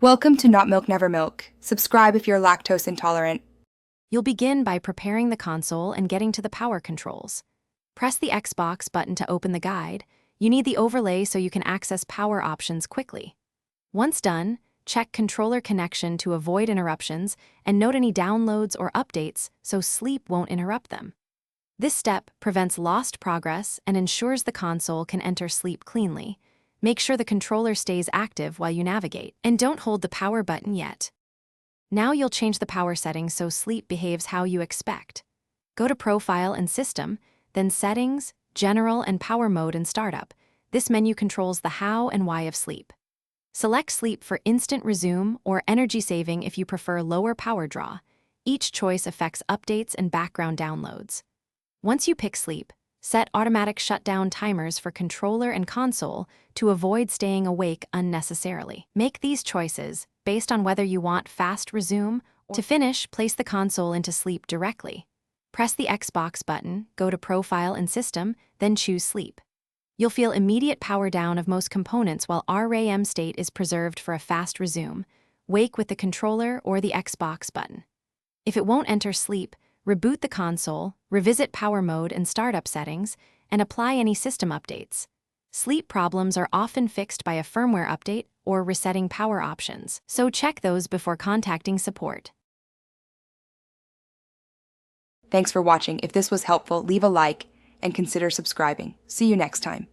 Welcome to Not Milk Never Milk. Subscribe if you're lactose intolerant. You'll begin by preparing the console and getting to the power controls. Press the Xbox button to open the guide. You need the overlay so you can access power options quickly. Once done, check controller connection to avoid interruptions and note any downloads or updates so sleep won't interrupt them. This step prevents lost progress and ensures the console can enter sleep cleanly. Make sure the controller stays active while you navigate, and don't hold the power button yet. Now you'll change the power settings so sleep behaves how you expect. Go to Profile and System, then Settings, General and Power Mode and Startup. This menu controls the how and why of sleep. Select Sleep for instant resume or energy saving if you prefer lower power draw. Each choice affects updates and background downloads. Once you pick Sleep, set automatic shutdown timers for controller and console to avoid staying awake unnecessarily. Make these choices based on whether you want fast resume. To finish, place the console into sleep directly. Press the Xbox button, go to Profile and System, then choose Sleep. You'll feel immediate power down of most components while RAM state is preserved for a fast resume. Wake with the controller or the Xbox button. If it won't enter sleep, reboot the console, revisit power mode and startup settings, and apply any system updates. Sleep problems are often fixed by a firmware update or resetting power options, so check those before contacting support. Thanks for watching. If this was helpful, leave a like and consider subscribing. See you next time.